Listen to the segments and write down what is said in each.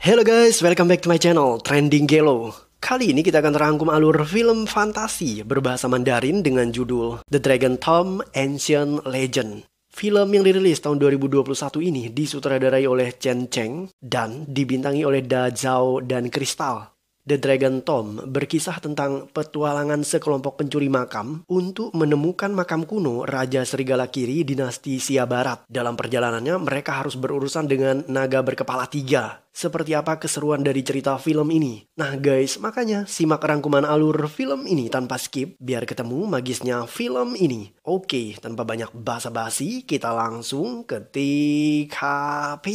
Hello guys, welcome back to my channel, Trending Gelo. Kali ini kita akan rangkum alur film fantasi berbahasa Mandarin dengan judul The Dragon Tomb Ancient Legend. Film yang dirilis tahun 2021 ini disutradarai oleh Chen Cheng dan dibintangi oleh Da Zhao dan Crystal. The Dragon Tomb berkisah tentang petualangan sekelompok pencuri makam untuk menemukan makam kuno Raja Serigala Kiri dinasti Xia Barat. Dalam perjalanannya mereka harus berurusan dengan naga berkepala 3. Seperti apa keseruan dari cerita film ini? Nah guys, makanya simak rangkuman alur film ini tanpa skip biar ketemu magisnya film ini. Oke, tanpa banyak basa-basi kita langsung ketik HP.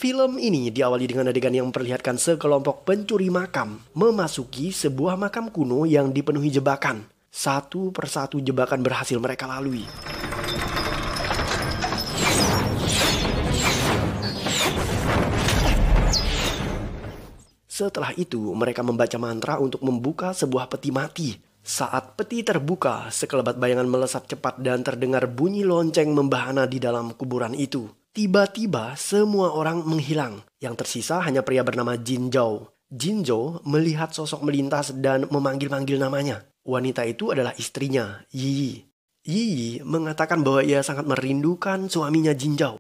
Film ini diawali dengan adegan yang memperlihatkan sekelompok pencuri makam memasuki sebuah makam kuno yang dipenuhi jebakan. Satu persatu jebakan berhasil mereka lalui. Setelah itu, mereka membaca mantra untuk membuka sebuah peti mati. Saat peti terbuka, sekelebat bayangan melesat cepat dan terdengar bunyi lonceng membahana di dalam kuburan itu. Tiba-tiba semua orang menghilang. Yang tersisa hanya pria bernama Jin Zhao. Jin Zhao melihat sosok melintas dan memanggil-manggil namanya. Wanita itu adalah istrinya, Yi. Yi mengatakan bahwa ia sangat merindukan suaminya Jin Zhao.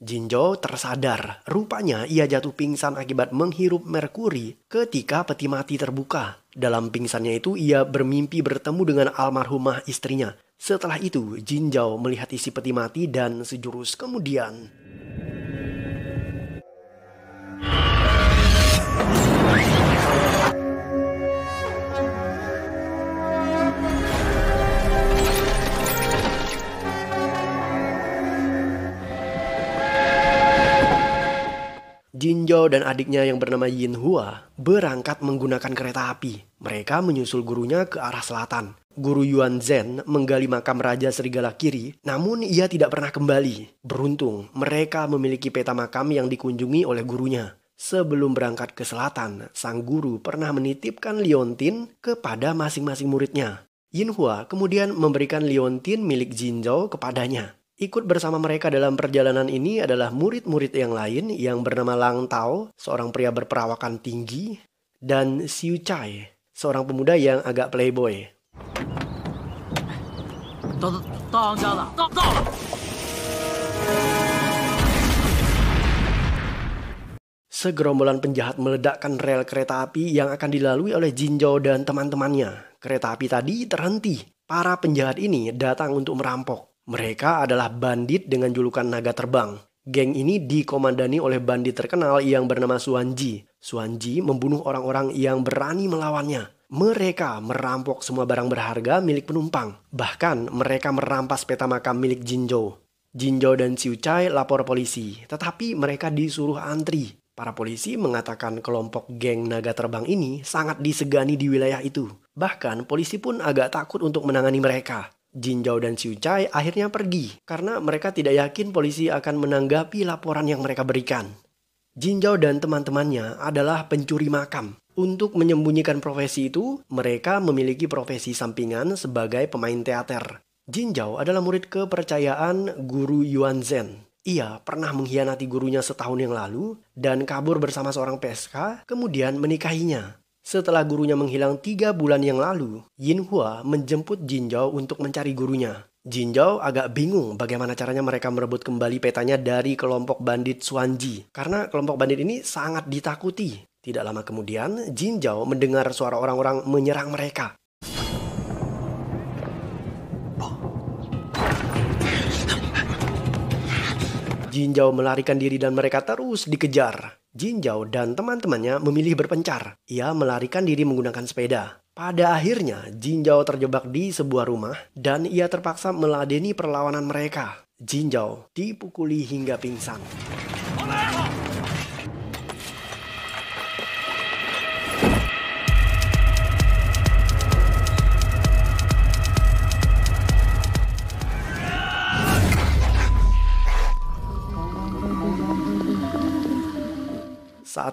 Jin Zhao tersadar, rupanya ia jatuh pingsan akibat menghirup merkuri ketika peti mati terbuka. Dalam pingsannya itu ia bermimpi bertemu dengan almarhumah istrinya. Setelah itu Jin Zhao melihat isi peti mati dan sejurus kemudian Jin Zhao dan adiknya yang bernama Yin Hua berangkat menggunakan kereta api. Mereka menyusul gurunya ke arah selatan. Guru Yuan Zhen menggali makam Raja Serigala Kiri, namun ia tidak pernah kembali. Beruntung, mereka memiliki peta makam yang dikunjungi oleh gurunya. Sebelum berangkat ke selatan, sang guru pernah menitipkan liontin kepada masing-masing muridnya. Yin Hua kemudian memberikan liontin milik Jin Zhao kepadanya. Ikut bersama mereka dalam perjalanan ini adalah murid-murid yang lain yang bernama Lang Tao, seorang pria berperawakan tinggi, dan Xiu Chai, seorang pemuda yang agak playboy. Segerombolan penjahat meledakkan rel kereta api yang akan dilalui oleh Jin Zhao dan teman-temannya. Kereta api tadi terhenti. Para penjahat ini datang untuk merampok. Mereka adalah bandit dengan julukan naga terbang. Geng ini dikomandani oleh bandit terkenal yang bernama Xuanji. Xuanji membunuh orang-orang yang berani melawannya. Mereka merampok semua barang berharga milik penumpang. Bahkan mereka merampas peta makam milik Jin Zhao. Jin Zhao dan Xiu Chai lapor polisi, tetapi mereka disuruh antri. Para polisi mengatakan kelompok geng naga terbang ini sangat disegani di wilayah itu. Bahkan polisi pun agak takut untuk menangani mereka. Jin Zhao dan Xiu Chai akhirnya pergi karena mereka tidak yakin polisi akan menanggapi laporan yang mereka berikan. Jin Zhao dan teman-temannya adalah pencuri makam. Untuk menyembunyikan profesi itu, mereka memiliki profesi sampingan sebagai pemain teater. Jin Zhao adalah murid kepercayaan guru Yuan Zhen. Ia pernah mengkhianati gurunya setahun yang lalu dan kabur bersama seorang PSK, kemudian menikahinya. Setelah gurunya menghilang 3 bulan yang lalu, Yin Hua menjemput Jin Zhao untuk mencari gurunya. Jin Zhao agak bingung bagaimana caranya mereka merebut kembali petanya dari kelompok bandit Xuanji. Karena kelompok bandit ini sangat ditakuti. Tidak lama kemudian, Jin Zhao mendengar suara orang-orang menyerang mereka. Jin Zhao melarikan diri dan mereka terus dikejar. Jin Zhao dan teman-temannya memilih berpencar. Ia melarikan diri menggunakan sepeda. Pada akhirnya, Jin Zhao terjebak di sebuah rumah dan ia terpaksa meladeni perlawanan mereka. Jin Zhao dipukuli hingga pingsan.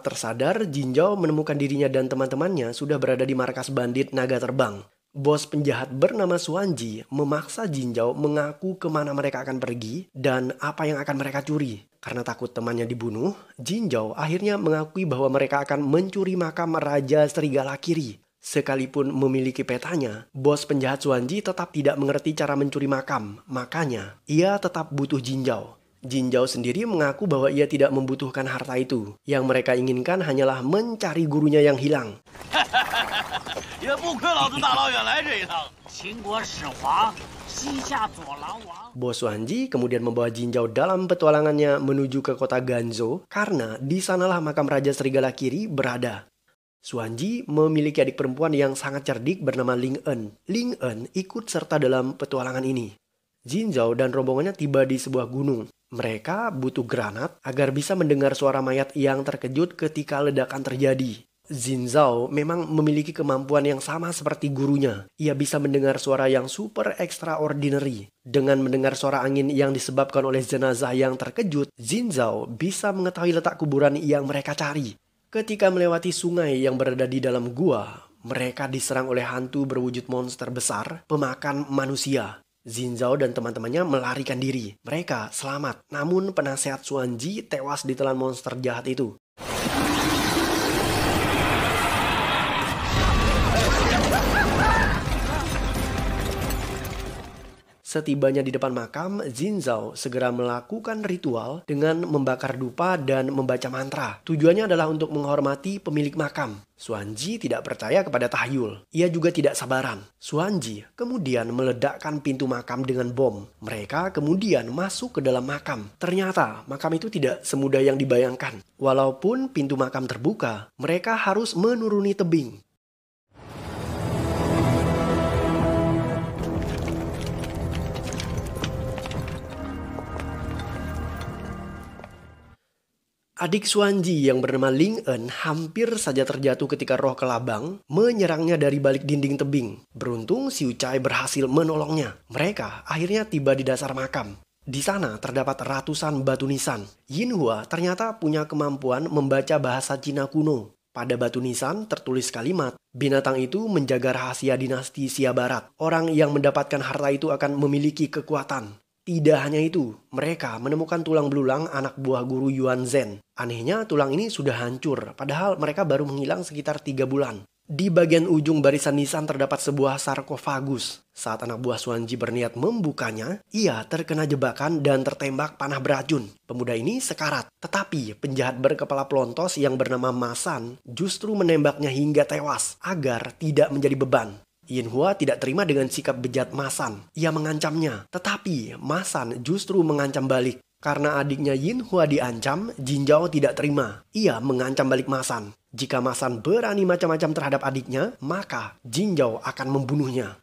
Saat tersadar, Jin Zhao menemukan dirinya dan teman-temannya sudah berada di markas bandit naga terbang. Bos penjahat bernama Xuanji memaksa Jin Zhao mengaku kemana mereka akan pergi dan apa yang akan mereka curi. Karena takut temannya dibunuh, Jin Zhao akhirnya mengakui bahwa mereka akan mencuri makam Raja Serigala Kiri. Sekalipun memiliki petanya, bos penjahat Xuanji tetap tidak mengerti cara mencuri makam. Makanya, ia tetap butuh Jin Zhao. Jin Zhao sendiri mengaku bahwa ia tidak membutuhkan harta itu. Yang mereka inginkan hanyalah mencari gurunya yang hilang. Bos Xuanji kemudian membawa Jin Zhao dalam petualangannya menuju ke kota Ganzhou karena di sanalah makam Raja Serigala Kiri berada. Xuanji memiliki adik perempuan yang sangat cerdik bernama Ling En. Ling En ikut serta dalam petualangan ini. Jin Zhao dan rombongannya tiba di sebuah gunung. Mereka butuh granat agar bisa mendengar suara mayat yang terkejut ketika ledakan terjadi. Jin Zhao memang memiliki kemampuan yang sama seperti gurunya. Ia bisa mendengar suara yang super extraordinary. Dengan mendengar suara angin yang disebabkan oleh jenazah yang terkejut, Jin Zhao bisa mengetahui letak kuburan yang mereka cari. Ketika melewati sungai yang berada di dalam gua, mereka diserang oleh hantu berwujud monster besar, pemakan manusia. Jin Zhao dan teman-temannya melarikan diri. Mereka selamat, namun penasehat Xuanji tewas ditelan monster jahat itu. Setibanya di depan makam, Jin Zhao segera melakukan ritual dengan membakar dupa dan membaca mantra. Tujuannya adalah untuk menghormati pemilik makam. Xuanji tidak percaya kepada tahyul. Ia juga tidak sabaran. Xuanji kemudian meledakkan pintu makam dengan bom. Mereka kemudian masuk ke dalam makam. Ternyata makam itu tidak semudah yang dibayangkan. Walaupun pintu makam terbuka, mereka harus menuruni tebing. Adik Xuanji yang bernama Ling En hampir saja terjatuh ketika roh kelabang menyerangnya dari balik dinding tebing. Beruntung Xiu Chai berhasil menolongnya. Mereka akhirnya tiba di dasar makam. Di sana terdapat ratusan batu nisan. Yin Hua ternyata punya kemampuan membaca bahasa Cina kuno. Pada batu nisan tertulis kalimat, binatang itu menjaga rahasia dinasti Xia Barat. Orang yang mendapatkan harta itu akan memiliki kekuatan. Tidak hanya itu, mereka menemukan tulang belulang anak buah guru Yuan Zhen. Anehnya tulang ini sudah hancur, padahal mereka baru menghilang sekitar 3 bulan. Di bagian ujung barisan nisan terdapat sebuah sarkofagus. Saat anak buah Xuanji berniat membukanya, ia terkena jebakan dan tertembak panah beracun. Pemuda ini sekarat, tetapi penjahat berkepala pelontos yang bernama Ma San justru menembaknya hingga tewas agar tidak menjadi beban. Yin Hua tidak terima dengan sikap bejat Ma San. Ia mengancamnya, tetapi Ma San justru mengancam balik. Karena adiknya Yin Hua diancam, Jin Zhao tidak terima. Ia mengancam balik Ma San. Jika Ma San berani macam-macam terhadap adiknya, maka Jin Zhao akan membunuhnya.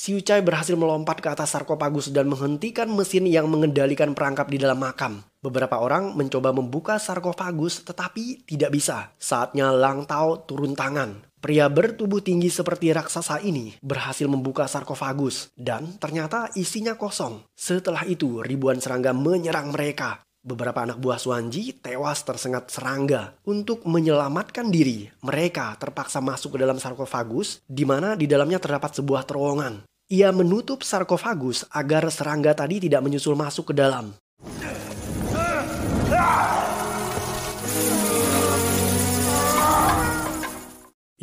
Xiu Chai berhasil melompat ke atas sarkofagus dan menghentikan mesin yang mengendalikan perangkap di dalam makam. Beberapa orang mencoba membuka sarkofagus tetapi tidak bisa. Saatnya Lang Tao turun tangan. Pria bertubuh tinggi seperti raksasa ini berhasil membuka sarkofagus dan ternyata isinya kosong. Setelah itu ribuan serangga menyerang mereka. Beberapa anak buah Xuanji tewas tersengat serangga. Untuk menyelamatkan diri, mereka terpaksa masuk ke dalam sarkofagus di mana di dalamnya terdapat sebuah terowongan. Ia menutup sarkofagus agar serangga tadi tidak menyusul masuk ke dalam.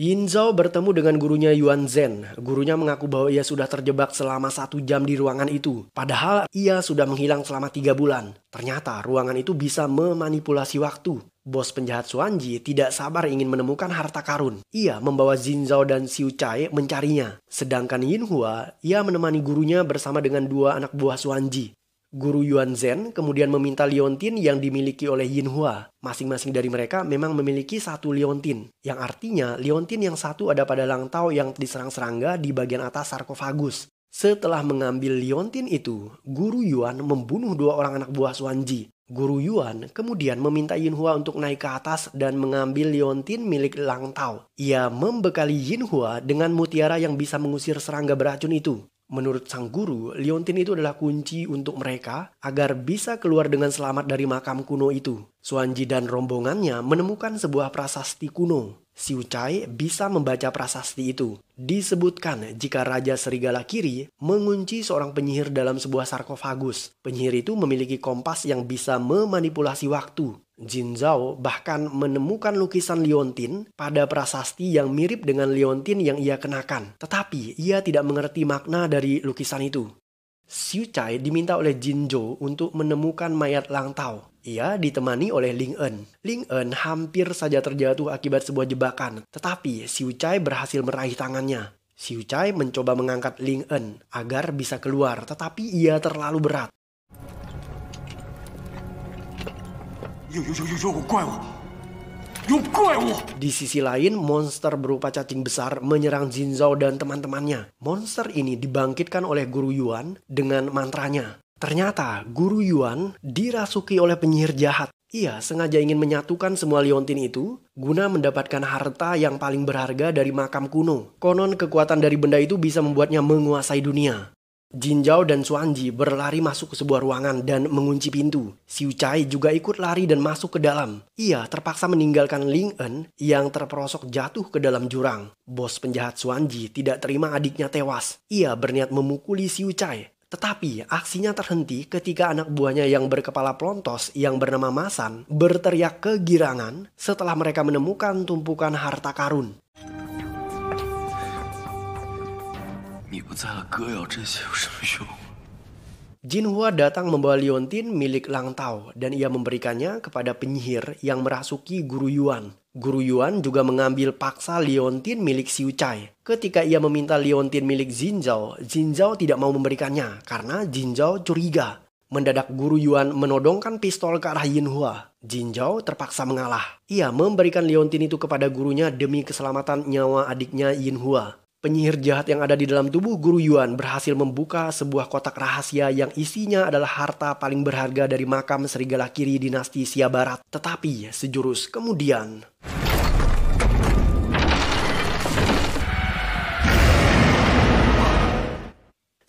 Yin Zhao bertemu dengan gurunya Yuan Zhen. Gurunya mengaku bahwa ia sudah terjebak selama 1 jam di ruangan itu. Padahal ia sudah menghilang selama 3 bulan. Ternyata ruangan itu bisa memanipulasi waktu. Bos penjahat Xuanji tidak sabar ingin menemukan harta karun. Ia membawa Jin Zhao dan Xiu Chai mencarinya. Sedangkan Yin Hua, ia menemani gurunya bersama dengan 2 anak buah Xuanji. Guru Yuan Zhen kemudian meminta liontin yang dimiliki oleh Yin Hua. Masing-masing dari mereka memang memiliki 1 liontin. Yang artinya liontin yang satu ada pada Lang Tao yang diserang serangga di bagian atas sarkofagus. Setelah mengambil liontin itu, Guru Yuan membunuh 2 orang anak buah Xuanji. Guru Yuan kemudian meminta Yinhua untuk naik ke atas dan mengambil liontin milik Lang Tao. Ia membekali Yinhua dengan mutiara yang bisa mengusir serangga beracun itu. Menurut sang guru, liontin itu adalah kunci untuk mereka agar bisa keluar dengan selamat dari makam kuno itu. Xuanji dan rombongannya menemukan sebuah prasasti kuno. Xiu Cai bisa membaca prasasti itu. Disebutkan jika Raja Serigala Kiri mengunci seorang penyihir dalam sebuah sarkofagus. Penyihir itu memiliki kompas yang bisa memanipulasi waktu. Jin Zhao bahkan menemukan lukisan liontin pada prasasti yang mirip dengan liontin yang ia kenakan. Tetapi ia tidak mengerti makna dari lukisan itu. Xiu Cai diminta oleh Jin Zhou untuk menemukan mayat Lang Tao. Ia ditemani oleh Ling En. Ling En hampir saja terjatuh akibat sebuah jebakan, tetapi Xiu Cai berhasil meraih tangannya. Xiu Cai mencoba mengangkat Ling En agar bisa keluar, tetapi ia terlalu berat. Di sisi lain, monster berupa cacing besar menyerang Jin Zhao dan teman-temannya. Monster ini dibangkitkan oleh Guru Yuan dengan mantranya. Ternyata Guru Yuan dirasuki oleh penyihir jahat. Ia sengaja ingin menyatukan semua liontin itu guna mendapatkan harta yang paling berharga dari makam kuno. Konon kekuatan dari benda itu bisa membuatnya menguasai dunia. Jin Zhao dan Xuanji berlari masuk ke sebuah ruangan dan mengunci pintu. Xiu Cai juga ikut lari dan masuk ke dalam. Ia terpaksa meninggalkan Ling En yang terperosok jatuh ke dalam jurang. Bos penjahat Xuanji tidak terima adiknya tewas. Ia berniat memukuli Xiu Cai. Tetapi aksinya terhenti ketika anak buahnya yang berkepala plontos yang bernama Masan berteriak kegirangan setelah mereka menemukan tumpukan harta karun. Jinhua datang membawa liontin milik Lang Tao dan ia memberikannya kepada penyihir yang merasuki Guru Yuan. Guru Yuan juga mengambil paksa liontin milik Xiu Cai. Ketika ia meminta liontin milik Jin Zhao tidak mau memberikannya karena Jin Zhao curiga. Mendadak Guru Yuan menodongkan pistol ke arah Yinhua. Jin Zhao terpaksa mengalah. Ia memberikan liontin itu kepada gurunya demi keselamatan nyawa adiknya Yinhua. Penyihir jahat yang ada di dalam tubuh Guru Yuan berhasil membuka sebuah kotak rahasia yang isinya adalah harta paling berharga dari makam Serigala Kiri dinasti Xia Barat. Tetapi sejurus kemudian,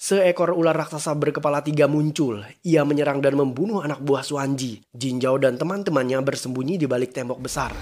seekor ular raksasa berkepala 3 muncul. Ia menyerang dan membunuh anak buah Xuanji. Jin Zhao dan teman-temannya bersembunyi di balik tembok besar.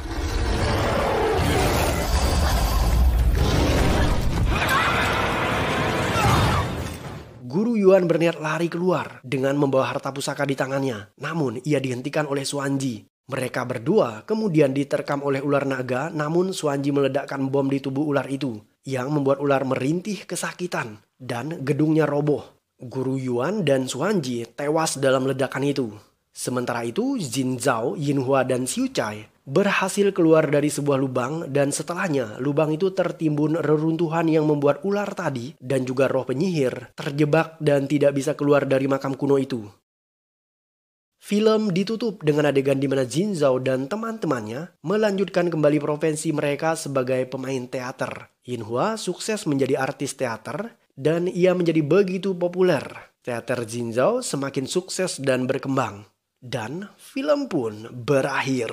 Guru Yuan berniat lari keluar dengan membawa harta pusaka di tangannya. Namun ia dihentikan oleh Xuanji. Mereka berdua kemudian diterkam oleh ular naga, namun Xuanji meledakkan bom di tubuh ular itu yang membuat ular merintih kesakitan dan gedungnya roboh. Guru Yuan dan Xuanji tewas dalam ledakan itu. Sementara itu Jin Zhao, Yinhua dan Xiu Cai berhasil keluar dari sebuah lubang dan setelahnya lubang itu tertimbun reruntuhan yang membuat ular tadi dan juga roh penyihir terjebak dan tidak bisa keluar dari makam kuno itu. Film ditutup dengan adegan di mana Jin Zhao dan teman-temannya melanjutkan kembali profesi mereka sebagai pemain teater. Yinhua sukses menjadi artis teater dan ia menjadi begitu populer. Teater Jin Zhao semakin sukses dan berkembang. Dan film pun berakhir.